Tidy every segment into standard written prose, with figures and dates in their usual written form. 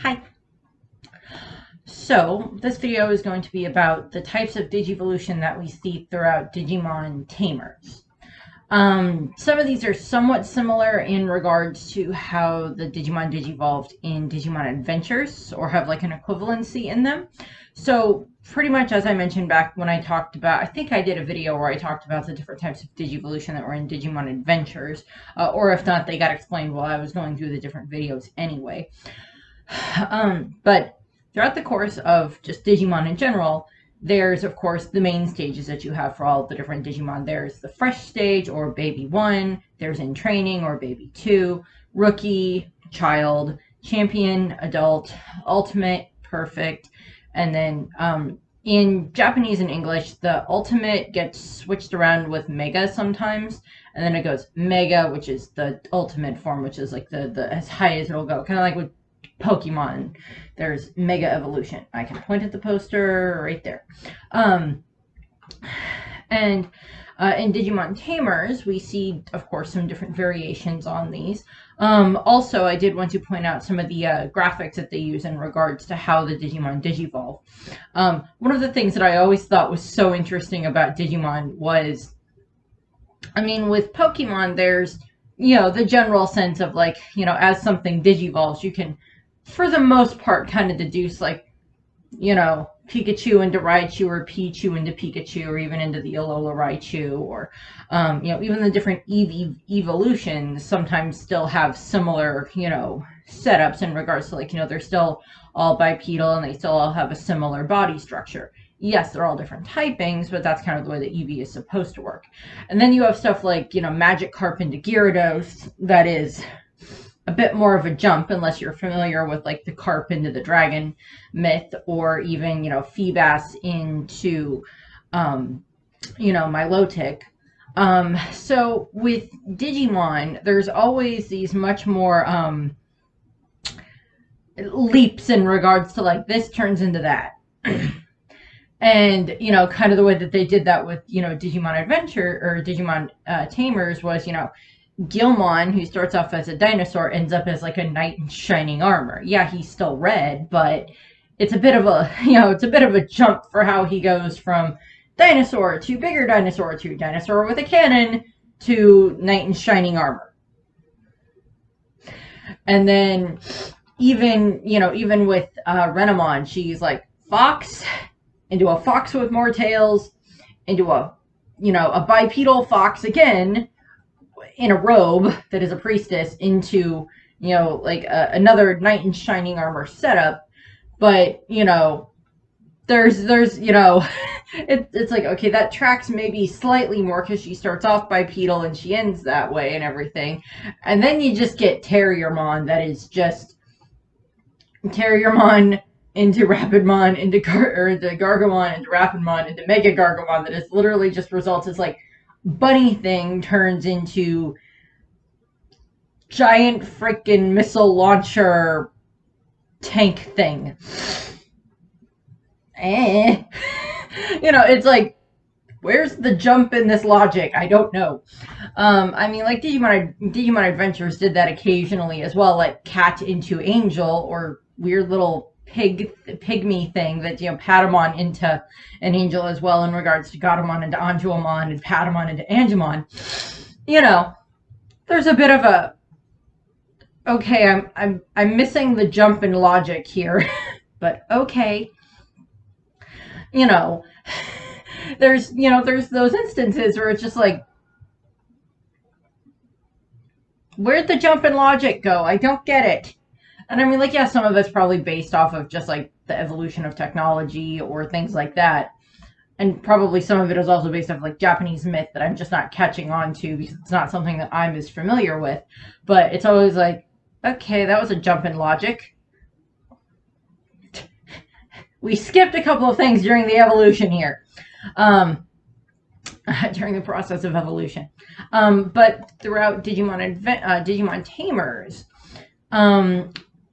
Hi. So this video is going to be about the types of Digivolution that we see throughout Digimon Tamers. Some of these are somewhat similar in regards to how the Digimon digivolved in Digimon Adventures, or have like an equivalency in them. So pretty much as I mentioned back when I talked about, I think I did a video where I talked about the different types of Digivolution that were in Digimon Adventures, or if not, they got explained while I was going through the different videos anyway. But throughout the course of just Digimon in general, there's of course the main stages that you have for all the different Digimon. There's the fresh stage or baby 1, there's in training or baby 2, rookie, child, champion, adult, ultimate, perfect, and then in Japanese and English, the ultimate gets switched around with mega sometimes, and then it goes mega, which is the ultimate form, which is like the as high as it'll go, kind of like with Pokemon. There's Mega Evolution. I can point at the poster right there. And in Digimon Tamers, we see, of course, some different variations on these. Also, I did want to point out some of the graphics that they use in regards to how the Digimon digivolve. One of the things that I always thought was so interesting about Digimon was, I mean, with Pokemon, there's, the general sense of like, as something digivolves, you can, for the most part, kind of deduce like, Pikachu into Raichu, or Pichu into Pikachu, or even into the Alola Raichu, or, even the different evolutions sometimes still have similar, setups in regards to like, they're still all bipedal and they still all have a similar body structure. Yes, they're all different typings, but that's kind of the way that Eevee is supposed to work. And then you have stuff like, Magikarp into Gyarados that is a bit more of a jump, unless you're familiar with like the carp into the dragon myth, or even Feebas into Milotic. So with Digimon, there's always these much more leaps in regards to like this turns into that. And kind of the way that they did that with Digimon Adventure or Digimon Tamers was Gilmon, who starts off as a dinosaur, ends up as like a knight in shining armor. Yeah, he's still red, but it's a bit of a it's a bit of a jump for how he goes from dinosaur to bigger dinosaur to dinosaur with a cannon to knight in shining armor. And then even with Renamon, she's like fox into a fox with more tails, into a bipedal fox again in a robe that is a priestess, into like another knight in shining armor setup. But there's it's like, okay, that tracks maybe slightly more because she starts off bipedal and she ends that way and everything. And then you just get Terriermon, that is just Terriermon into Rapidmon, into Gargomon, into Rapidmon, into Mega Gargomon, that is literally just results as like bunny thing turns into giant freaking missile launcher tank thing. It's like, where's the jump in this logic? I don't know. I mean, like Digimon Adventures did that occasionally as well, like cat into angel, or weird little pygmy thing that Patamon into an angel as well, in regards to Gatomon into Anjuamon and Patamon into Angemon. There's a bit of a, okay, I'm missing the jump in logic here. But okay. There's those instances where it's just like, where'd the jump in logic go? I don't get it. And I mean, like, yeah, some of it's probably based off of just like the evolution of technology or things like that. And probably some of it is also based off like Japanese myth that I'm just not catching on to because it's not something that I'm as familiar with. But it's always like, okay, that was a jump in logic. We skipped a couple of things during the evolution here. During the process of evolution. But throughout Digimon Tamers,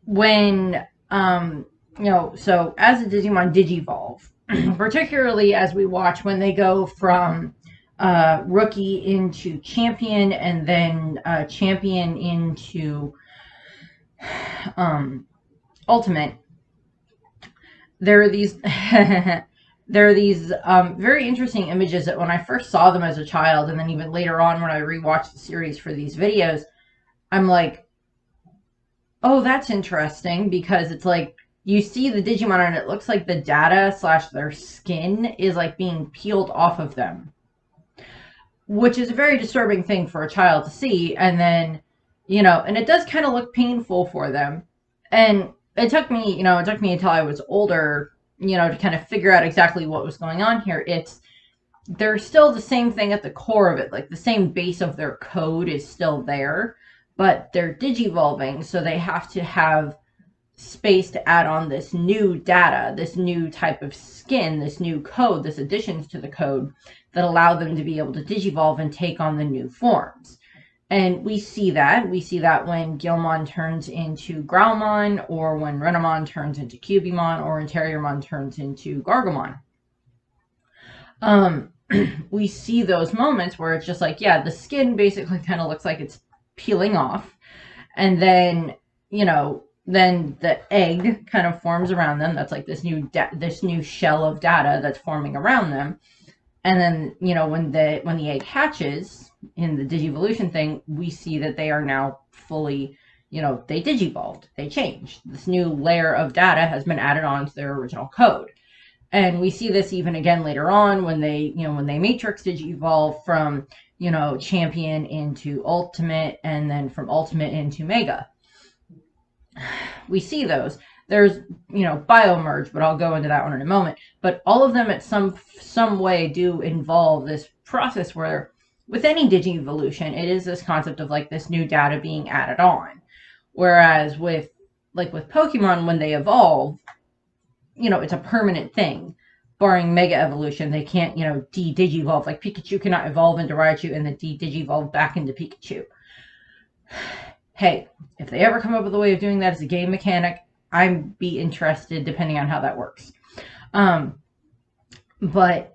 when so as the Digimon digivolve, particularly as we watch when they go from rookie into champion, and then champion into Ultimate, there are these there are these very interesting images that when I first saw them as a child, and then even later on when I rewatched the series for these videos, I'm like, oh, that's interesting, because it's like you see the Digimon and it looks like the data slash their skin is like being peeled off of them, which is a very disturbing thing for a child to see. And then, and it does kind of look painful for them. And it took me until I was older, to kind of figure out exactly what was going on here. There's still the same thing at the core of it, like the same base of their code is still there, but they're digivolving, so they have to have space to add on this new data, this new type of skin, this new code, this additions to the code that allow them to be able to digivolve and take on the new forms. And we see that when Guilmon turns into Growlmon, or when Renamon turns into Cubimon, or when Terriermon turns into Gargomon. We see those moments where it's just like, yeah, the skin basically kind of looks like it's peeling off, and then then the egg kind of forms around them. That's like this new shell of data that's forming around them. And then when the egg hatches in the Digivolution thing, we see that they are now fully, they digivolved, they changed. This new layer of data has been added on to their original code. And we see this even again later on when they matrix digivolve from, champion into ultimate, and then from ultimate into mega. We see those. There's, biomerge, but I'll go into that one in a moment. But all of them at some way do involve this process where with any Digivolution, it is this concept of like this new data being added on. Whereas with Pokemon, when they evolve, it's a permanent thing. Barring Mega Evolution, they can't, de-digivolve. Like Pikachu cannot evolve into Raichu and then de-digivolve back into Pikachu. Hey, if they ever come up with a way of doing that as a game mechanic, I'd be interested, depending on how that works. But,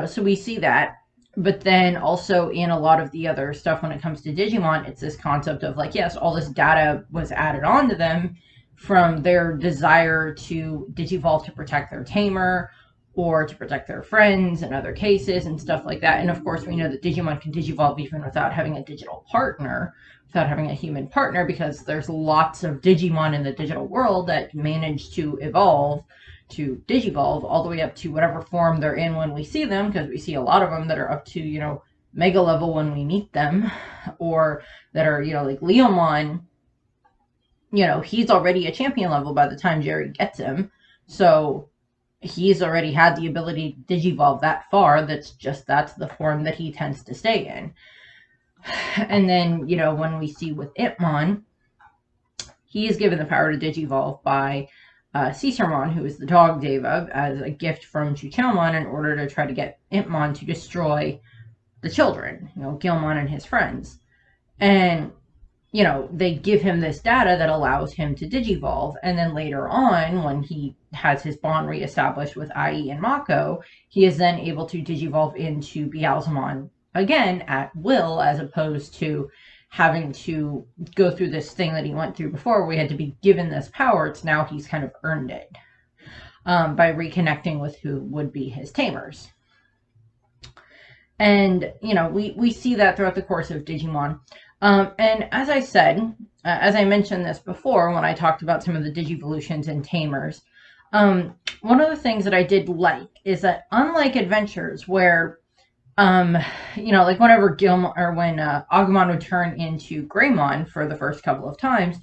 so we see that. But then also in a lot of the other stuff when it comes to Digimon, it's this concept of like, yes, all this data was added on to them from their desire to digivolve to protect their tamer, or to protect their friends in other cases and stuff like that. And of course, we know that Digimon can digivolve even without having a digital partner, without having a human partner, because there's lots of Digimon in the digital world that manage to evolve, to digivolve, all the way up to whatever form they're in when we see them, because we see a lot of them that are up to, mega level when we meet them, or that are, like Leomon, he's already a champion level by the time Jerry gets him. So he's already had the ability to digivolve that far. That's the form that he tends to stay in. And then, when we see with Itmon, he is given the power to digivolve by Caesarmon, who is the dog Deva, as a gift from Chuchelmon in order to try to get Itmon to destroy the children, Guilmon and his friends. And they give him this data that allows him to digivolve. And then later on, when he has his bond reestablished with Ai and Mako, he is then able to digivolve into Beelzemon again at will, as opposed to having to go through this thing that he went through before, where he had to be given this power. It's now he's kind of earned it by reconnecting with who would be his tamers. And, we see that throughout the course of Digimon. And as I said, as I mentioned this before, when I talked about some of the Digivolutions and Tamers, one of the things that I did like is that unlike Adventures, where, like whenever when Agumon would turn into Greymon for the first couple of times,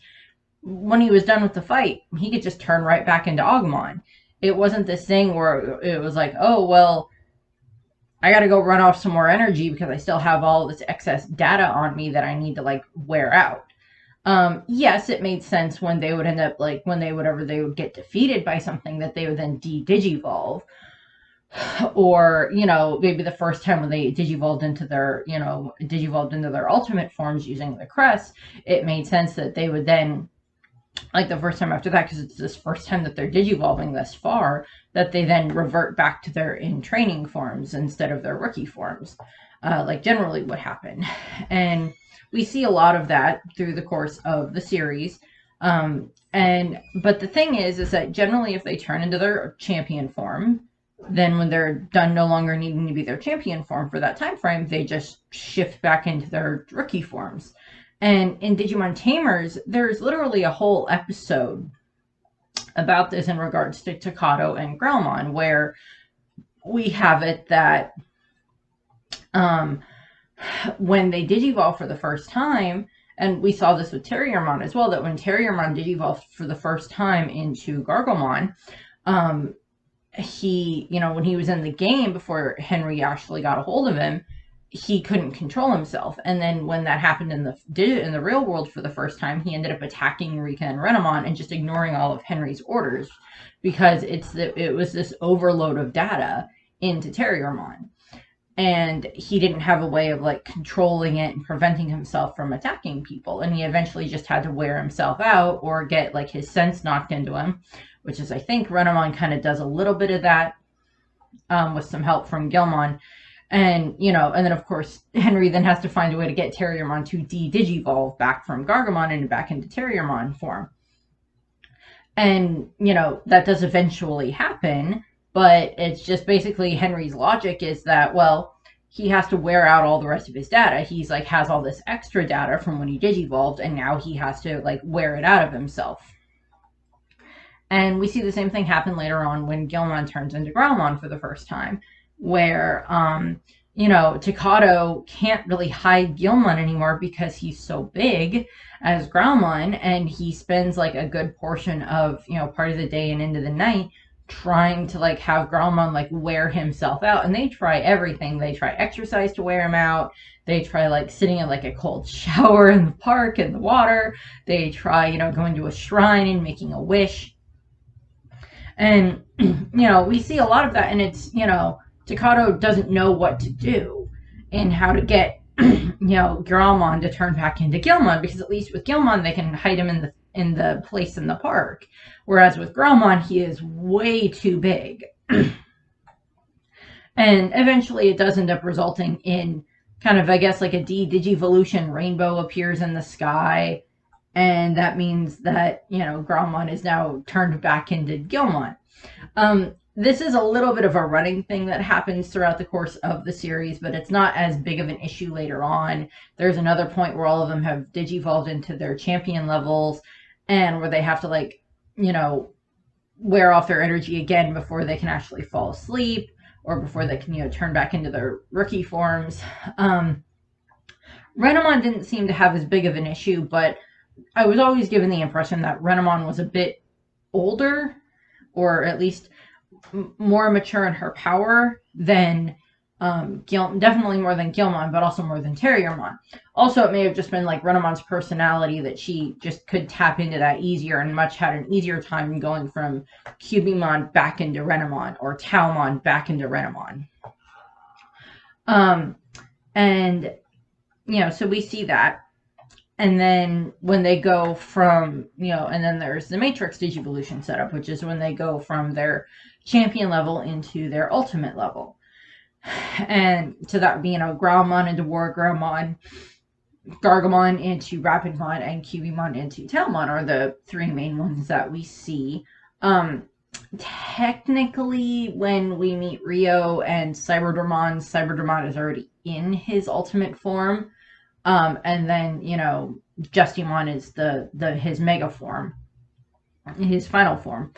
when he was done with the fight, he could just turn right back into Agumon. It wasn't this thing where it was like, oh, well, I got to go run off some more energy because I still have all this excess data on me that I need to wear out. Yes, it made sense when they would end up whenever they would get defeated by something, that they would then digivolve, or maybe the first time when they digivolved into their ultimate forms using the crest, it made sense that they would then, the first time after that, because it's this first time that they're digivolving this far, that they then revert back to their in-training forms instead of their rookie forms, generally would happen. And we see a lot of that through the course of the series, But the thing is that generally if they turn into their champion form, then when they're done no longer needing to be their champion form for that time frame, they just shift back into their rookie forms. And in Digimon Tamers, there's literally a whole episode about this in regards to Takato and Grelmon, where we have it that when they digivolve for the first time, and we saw this with Terriermon as well, that when Terriermon digivolved for the first time into Gargomon, he, when he was in the game before Henry actually got a hold of him, he couldn't control himself. And then when that happened in the real world for the first time, he ended up attacking Rika and Renamon and just ignoring all of Henry's orders, because it was this overload of data into Terriermon. And he didn't have a way of like controlling it and preventing himself from attacking people. And he eventually just had to wear himself out or get like his sense knocked into him, which is, I think Renamon kind of does a little bit of that with some help from Gilmon. And, and then of course, Henry then has to find a way to get Terriermon to de-digivolve back from Gargomon and back into Terriermon form. And, that does eventually happen. But it's just basically Henry's logic is that, well, he has to wear out all the rest of his data. He's like has all this extra data from when he digivolved, and now he has to like wear it out of himself. And we see the same thing happen later on when Gilmon turns into Growlmon for the first time, where Takato can't really hide Gilmon anymore because he's so big as Growlmon, and he spends like a good portion of part of the day and into the night trying to like have Growlmon like wear himself out. And they try everything. They try exercise to wear him out. They try like sitting in like a cold shower in the park in the water. They try going to a shrine and making a wish. And we see a lot of that, and it's Takato doesn't know what to do and how to get Growlmon to turn back into Gilmon, because at least with Gilmon they can hide him in the place in the park, whereas with Growlmon he is way too big. And eventually it does end up resulting in kind of, I guess, like a Digivolution rainbow appears in the sky, and that means that Growlmon is now turned back into Gilmon. This is a little bit of a running thing that happens throughout the course of the series, but it's not as big of an issue later on. There's another point where all of them have digivolved into their champion levels, and where they have to like, wear off their energy again before they can actually fall asleep, or before they can, turn back into their rookie forms. Renamon didn't seem to have as big of an issue, but I was always given the impression that Renamon was a bit older, or at least more mature in her power than definitely more than Gilmon, but also more than Terriermon. Also, it may have just been like Renamon's personality that she just could tap into that easier, and much had an easier time going from Cubimon back into Renamon, or Taumon back into Renamon. And so we see that. And then when they go from, and then there's the Matrix Digivolution setup, which is when they go from their champion level into their ultimate level. And so that would be, Growlmon into Wargreymon, Gargomon into Rapidmon, and Cubimon into Tailmon are the three main ones that we see. Technically, when we meet Rio and Cyberdramon is already in his ultimate form. And then, Justimon is his mega form, his final form.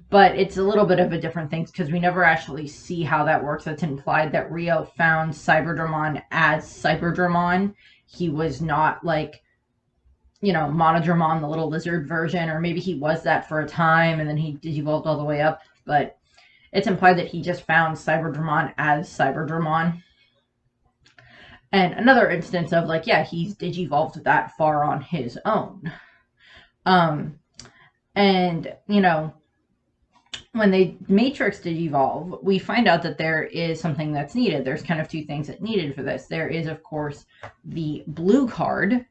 But it's a little bit of a different thing, because we never actually see how that works. It's implied that Rio found Cyberdramon as Cyberdramon. He was not like, Monodramon, the little lizard version, or maybe he was that for a time and then he digivolved all the way up. But it's implied that he just found Cyberdramon as Cyberdramon. And another instance of like, yeah, he's digivolved that far on his own. And, when they Matrix digivolve, we find out that there is something that's needed. There's kind of two things that needed for this. There is, of course, the blue card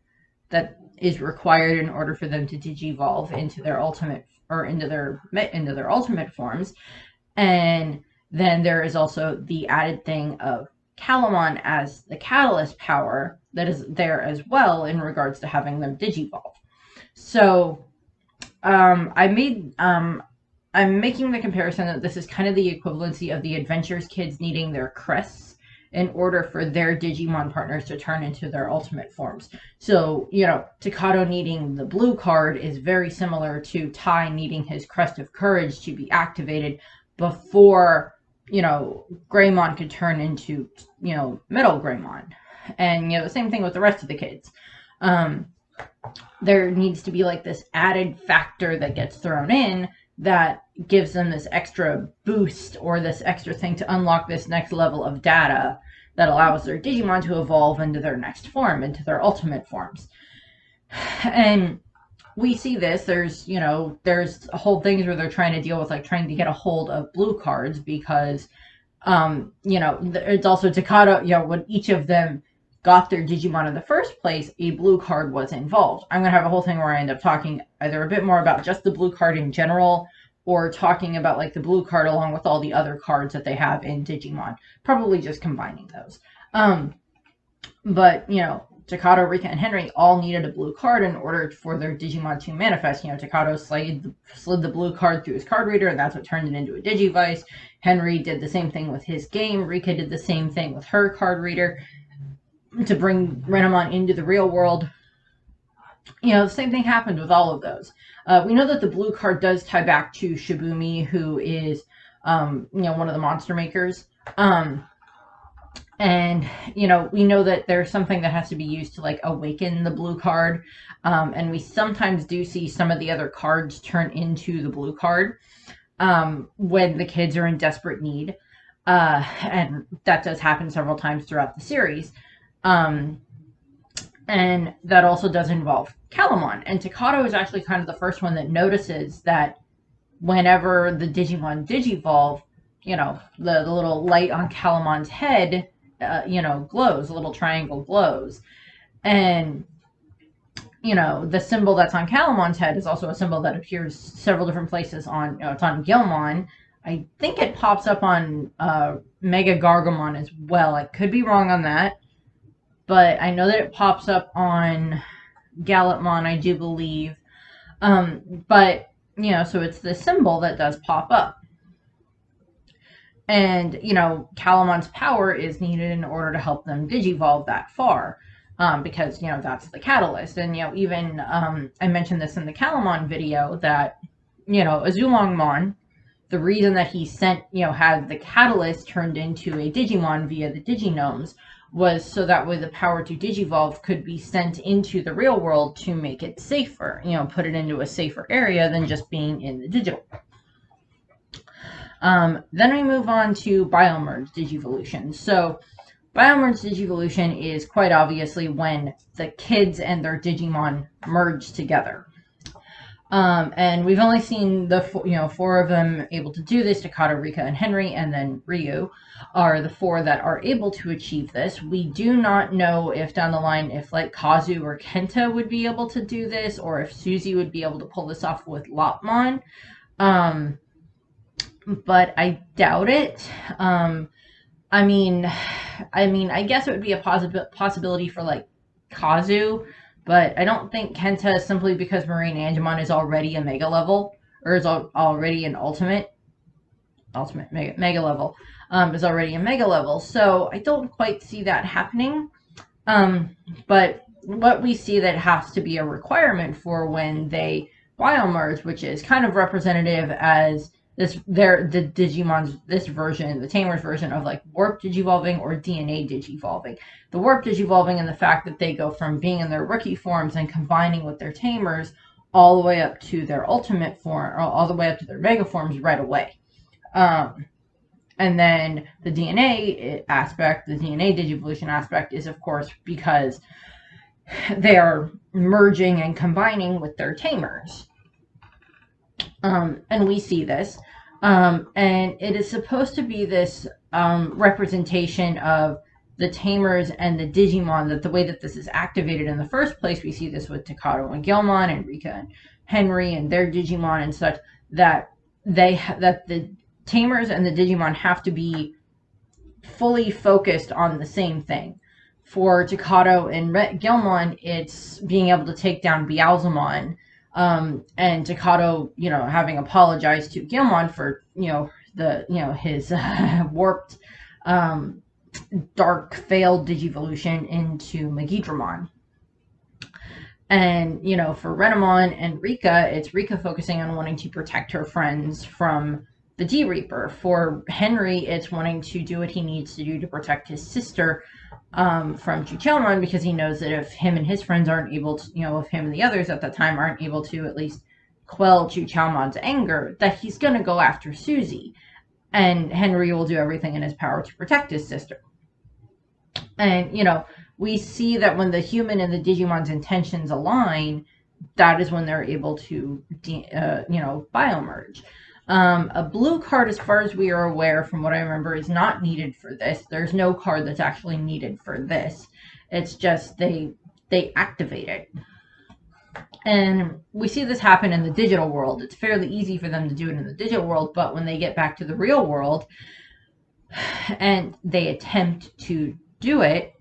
that is required in order for them to digivolve into their ultimate, or into their ultimate forms. And then there is also the added thing of Calamon as the catalyst power that is there as well in regards to having them digivolve. So I'm making the comparison that this is kind of the equivalency of the Adventures kids needing their crests in order for their Digimon partners to turn into their ultimate forms. So, Takato needing the blue card is very similar to Tai needing his Crest of Courage to be activated before, Greymon could turn into, Middle Greymon. And, the same thing with the rest of the kids. There needs to be like this added factor that gets thrown in that gives them this extra boost or this extra thing to unlock this next level of data that allows their Digimon to evolve into their next form, into their ultimate forms. And we see this. There's whole things where they're trying to deal with like trying to get a hold of blue cards because, it's also Takato, when each of them got their Digimon in the first place, a blue card was involved. I'm going to have a whole thing where I end up talking either a bit more about just the blue card in general or talking about like the blue card along with all the other cards that they have in Digimon. Probably just combining those. But, Takato, Rika, and Henry all needed a blue card in order for their Digimon to manifest. Takato slid the blue card through his card reader, and that's what turned it into a Digivice. Henry did the same thing with his game. Rika did the same thing with her card reader to bring Renamon into the real world. The same thing happened with all of those. We know that the blue card does tie back to Shibumi, who is, one of the monster makers. And, we know that there's something that has to be used to, like, awaken the blue card. And we sometimes do see some of the other cards turn into the blue card when the kids are in desperate need. And that does happen several times throughout the series. And that also does involve Calamon. And Takato is actually kind of the first one that notices that whenever the Digimon digivolve, the little light on Calamon's head, glows, a little triangle glows. And, the symbol that's on Calamon's head is also a symbol that appears several different places on, it's on Gilmon. I think it pops up on Mega Gargamon as well. I could be wrong on that. But I know that it pops up on Gallantmon, I do believe. But, so it's the symbol that does pop up. And, Calamon's power is needed in order to help them digivolve that far. Because, that's the catalyst. And, even I mentioned this in the Calamon video that, Azulongmon, the reason that he sent, had the catalyst turned into a Digimon via the Diginomes was so that way the power to digivolve could be sent into the real world to make it safer, put it into a safer area than just being in the digital. Then we move on to Biomerge Digivolution. So Biomerge Digivolution is quite obviously when the kids and their Digimon merge together. And we've only seen the four of them able to do this. Takato, Rika, and Henry, and then Ryu are the four that are able to achieve this. We do not know if down the line, if like Kazu or Kenta would be able to do this, or if Suzy would be able to pull this off with Lopmon. But I doubt it. I guess it would be a possibility for like Kazu. But I don't think Kenta, simply because Marine Angemon is already a Mega level, or is already an Ultimate Mega level, is already a Mega level. So I don't quite see that happening. But what we see that has to be a requirement for when they biomerge, which is kind of representative as the Digimon's, this version, the Tamers version of like warp digivolving or DNA digivolving. The warp digivolving and the fact that they go from being in their rookie forms and combining with their Tamers all the way up to their ultimate form, or all the way up to their mega forms right away. And then the DNA aspect, the DNA digivolution aspect, is of course because they are merging and combining with their Tamers. And we see this. And it is supposed to be this representation of the Tamers and the Digimon, that the way that this is activated in the first place, we see this with Takato and Gilmon and Rika and Henry and their Digimon and such, that the Tamers and the Digimon have to be fully focused on the same thing. For Takato and Gilmon, it's being able to take down Beelzemon And Takato, having apologized to Gilmon for, his warped, dark, failed Digivolution into Megidramon. And, for Renamon and Rika, it's Rika focusing on wanting to protect her friends from the D-Reaper. For Henry, it's wanting to do what he needs to do to protect his sister from Chuchelmon, because he knows that if him and his friends aren't able to, if him and the others at that time aren't able to at least quell Chuchelmon's anger, that he's going to go after Susie. And Henry will do everything in his power to protect his sister. And, we see that when the human and the Digimon's intentions align, that is when they're able to, biomerge. A blue card, as far as we are aware, from what I remember, is not needed for this. There's no card that's actually needed for this. It's just they activate it. And we see this happen in the digital world. It's fairly easy for them to do it in the digital world, but when they get back to the real world and they attempt to do it,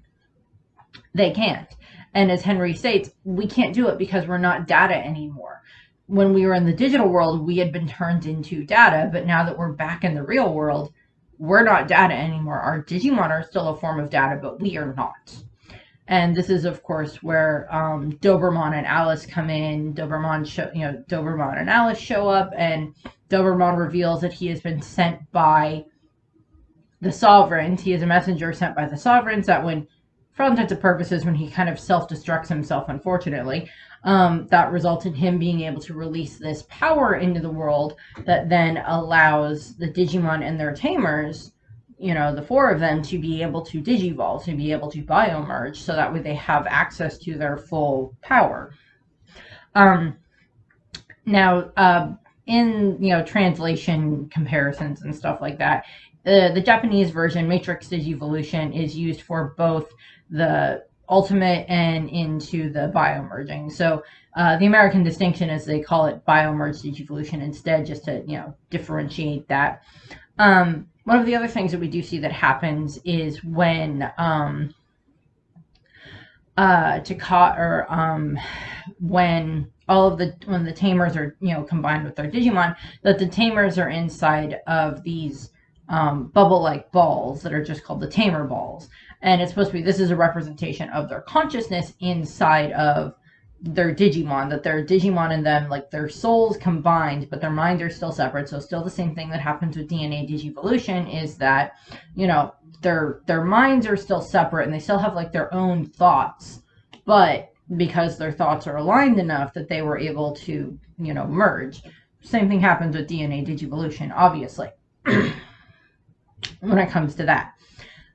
they can't. And as Henry states, we can't do it because we're not data anymore. When we were in the digital world, we had been turned into data, but now that we're back in the real world, we're not data anymore. Our Digimon are still a form of data, but we are not. And this is, of course, where Doberman and Alice come in. Doberman and Alice show up, and Doberman reveals that he has been sent by the Sovereigns. He is a messenger sent by the Sovereigns that for all intents and purposes, when he kind of self-destructs himself, unfortunately, that results in him being able to release this power into the world that then allows the Digimon and their tamers, the four of them, to be able to digivolve, to be able to biomerge, so that way they have access to their full power. Now, in, translation comparisons and stuff like that, the Japanese version, Matrix Digivolution, is used for both the ultimate and into the biomerging. So the American distinction is they call it biomerge Digivolution instead, just to, differentiate that. One of the other things that we do see that happens is when when the tamers are, combined with their Digimon, that the tamers are inside of these bubble-like balls that are just called the tamer balls. And it's supposed to be, this is a representation of their consciousness inside of their Digimon, that their Digimon and them, like their souls combined, but their minds are still separate. So still the same thing that happens with DNA Digivolution is that, their minds are still separate and they still have like their own thoughts, but because their thoughts are aligned enough that they were able to, merge. Same thing happens with DNA Digivolution, obviously, when it comes to that.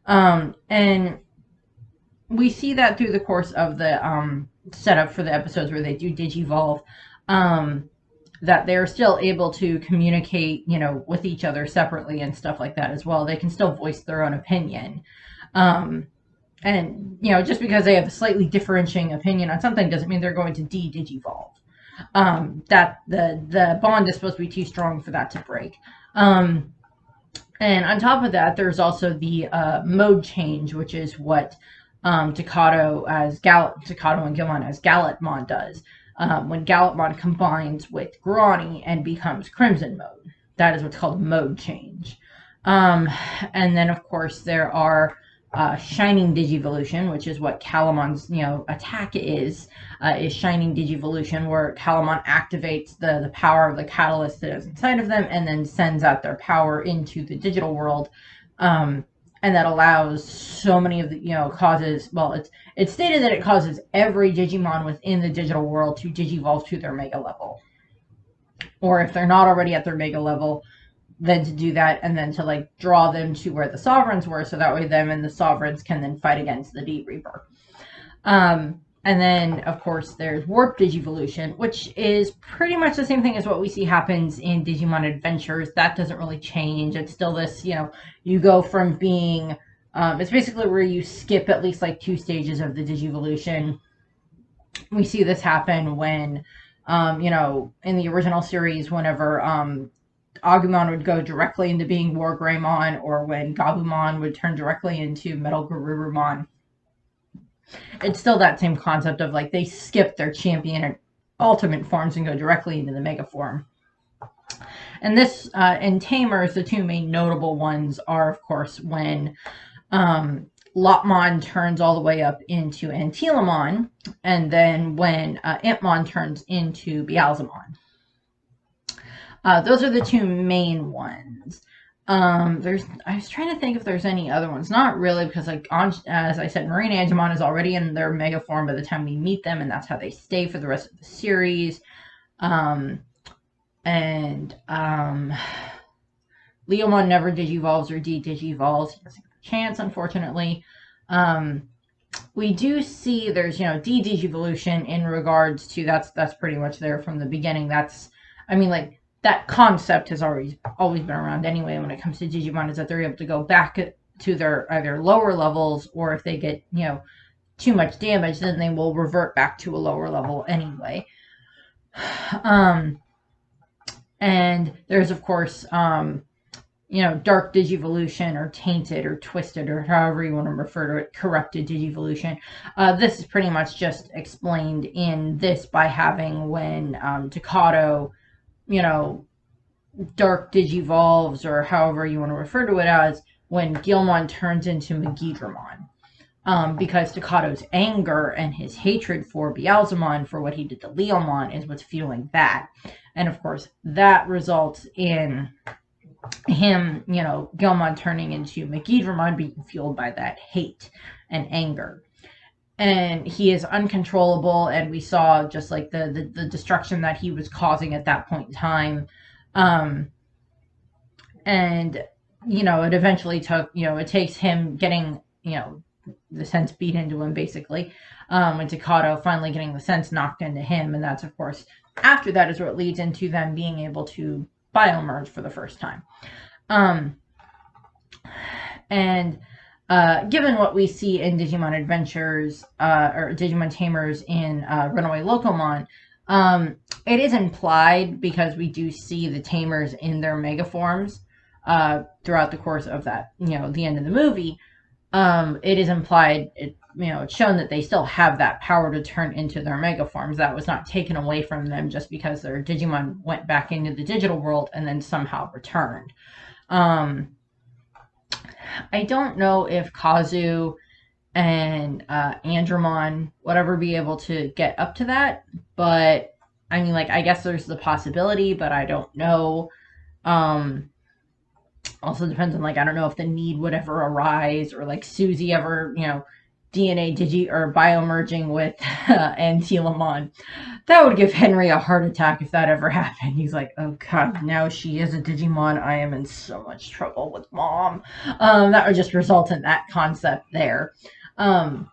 And we see that through the course of the setup for the episodes where they do digivolve, that they're still able to communicate, with each other separately and stuff like that as well. They can still voice their own opinion. And, just because they have a slightly differentiating opinion on something doesn't mean they're going to digivolve. That the bond is supposed to be too strong for that to break. And on top of that, there's also the mode change, which is what Takato and Gilmon as Gallantmon does. When Gallantmon combines with Grani and becomes Crimson mode. That is what's called mode change. And then, of course, there are Shining Digivolution, which is what Calamon's, attack is Shining Digivolution, where Calamon activates the power of the catalyst that is inside of them and then sends out their power into the digital world. And that allows so many of the, causes, well, it's stated that it causes every Digimon within the digital world to digivolve to their mega level. Or if they're not already at their mega level, then to do that and then to draw them to where the Sovereigns were, so that way them and the Sovereigns can then fight against the D-Reaper. And then, of course, there's Warp Digivolution, which is pretty much the same thing as what we see happens in Digimon Adventures. That doesn't really change. It's still this, you go from being, it's basically where you skip at least 2 stages of the Digivolution. We see this happen when, in the original series, whenever Agumon would go directly into being War Greymon, or when Gabumon would turn directly into Metal Garurumon. It's still that same concept of they skip their champion ultimate forms and go directly into the mega form. And this, in Tamers, the two main notable ones are, of course, when Lopmon turns all the way up into Antilamon, and then when Impmon turns into Beelzemon. Those are the two main ones. I was trying to think if there's any other ones. Not really, because as I said, Marine Angemon is already in their mega form by the time we meet them, and that's how they stay for the rest of the series. Leomon never digivolves or de-digivolves. He doesn't have a chance, unfortunately. We do see there's, de-digivolution in regards to that's pretty much there from the beginning. That concept has always been around anyway when it comes to Digimon, is that they're able to go back to their either lower levels, or if they get, too much damage, then they will revert back to a lower level anyway. And there's, of course, dark digivolution, or tainted, or twisted, or however you want to refer to it, corrupted digivolution. This is pretty much just explained in this by having when Takato, dark digivolves, or however you want to refer to it as, when Guilmon turns into Megidramon. Because Takato's anger and his hatred for Beelzemon for what he did to Leomon is what's fueling that. And of course, that results in him, Guilmon turning into Megidramon being fueled by that hate and anger. And he is uncontrollable, and we saw just like the destruction that he was causing at that point in time. And, it eventually took, it takes him getting, the sense beat into him, basically, and Takato finally getting the sense knocked into him. And that's, of course, after that is what leads into them being able to biomerge for the first time. Given what we see in Digimon Adventures, or Digimon Tamers in Runaway Locomon, it is implied, because we do see the Tamers in their mega forms throughout the course of that, the end of the movie. It is implied, it's shown that they still have that power to turn into their mega forms. That was not taken away from them just because their Digimon went back into the digital world and then somehow returned. I don't know if Kazu and Andromon would ever be able to get up to that, but I guess there's the possibility, but I don't know. Also depends on, I don't know if the need would ever arise, or Suzy ever, DNA digi or biomerging with Antilamon. That would give Henry a heart attack if that ever happened. He's like, oh god, now she is a Digimon. I am in so much trouble with mom. That would just result in that concept there. Although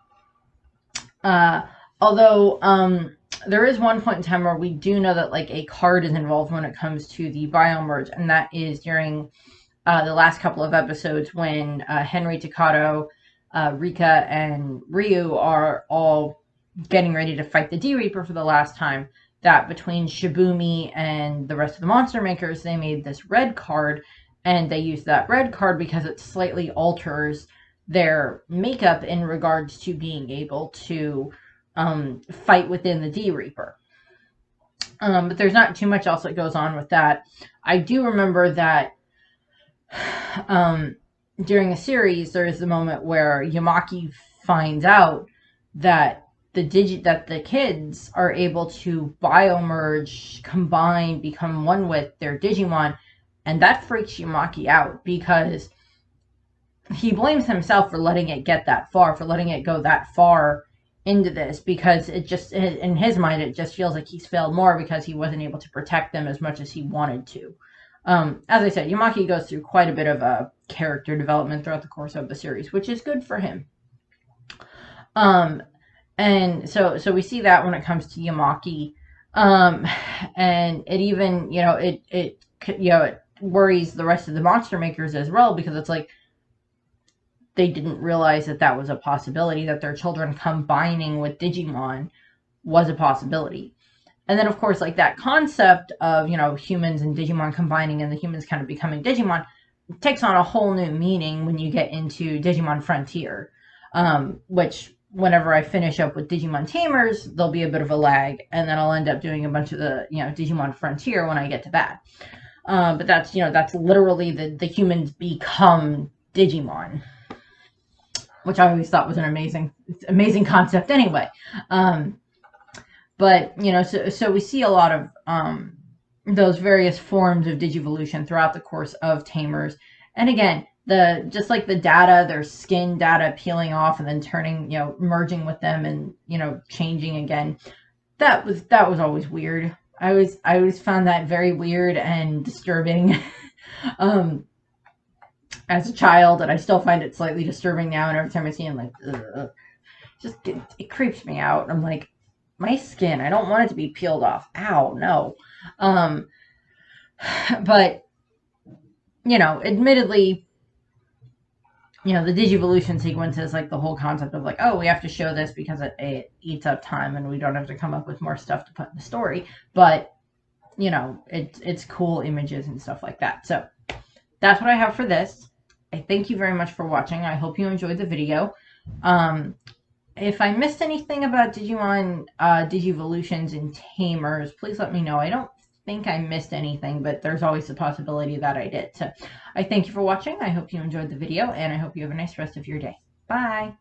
there is one point in time where we do know that a card is involved when it comes to the biomerge, and that is during the last couple of episodes when Henry, Takato, Rika, and Ryu are all getting ready to fight the D-Reaper for the last time. That between Shibumi and the rest of the monster makers, they made this red card, and they used that red card because it slightly alters their makeup in regards to being able to fight within the D-Reaper. But there's not too much else that goes on with that. I do remember that during a series, there is the moment where Yamaki finds out that the kids are able to biomerge, combine, become one with their Digimon, and that freaks Yamaki out, because he blames himself for letting it get that far, for letting it go that far into this, because it just, in his mind, it just feels like he's failed more because he wasn't able to protect them as much as he wanted to. As I said, Yamaki goes through quite a bit of character development throughout the course of the series, which is good for him. And so we see that when it comes to Yamaki, and it even, it worries the rest of the monster makers as well, because it's they didn't realize that was a possibility, that their children combining with Digimon was a possibility. And then, of course, that concept of, humans and Digimon combining and the humans kind of becoming Digimon takes on a whole new meaning when you get into Digimon Frontier, which whenever I finish up with Digimon Tamers, there'll be a bit of a lag, and then I'll end up doing a bunch of the, Digimon Frontier when I get to that. But that's literally the humans become Digimon, which I always thought was an amazing concept anyway. But so we see a lot of those various forms of Digivolution throughout the course of Tamers. And again, just like the data, their skin data peeling off and then turning, merging with them and, changing again. That was always weird. I always found that very weird and disturbing as a child, and I still find it slightly disturbing now. And every time I see him, like, ugh, it creeps me out. I'm like, my skin, I don't want it to be peeled off. Ow, no. But admittedly, the Digivolution sequence is like the whole concept of like, oh, we have to show this because it eats up time and we don't have to come up with more stuff to put in the story. But it's cool images and stuff like that. So that's what I have for this. I thank you very much for watching. I hope you enjoyed the video. If I missed anything about Digimon Digivolutions and Tamers, please let me know. I don't think I missed anything, but there's always the possibility that I did. So I thank you for watching. I hope you enjoyed the video, and I hope you have a nice rest of your day. Bye!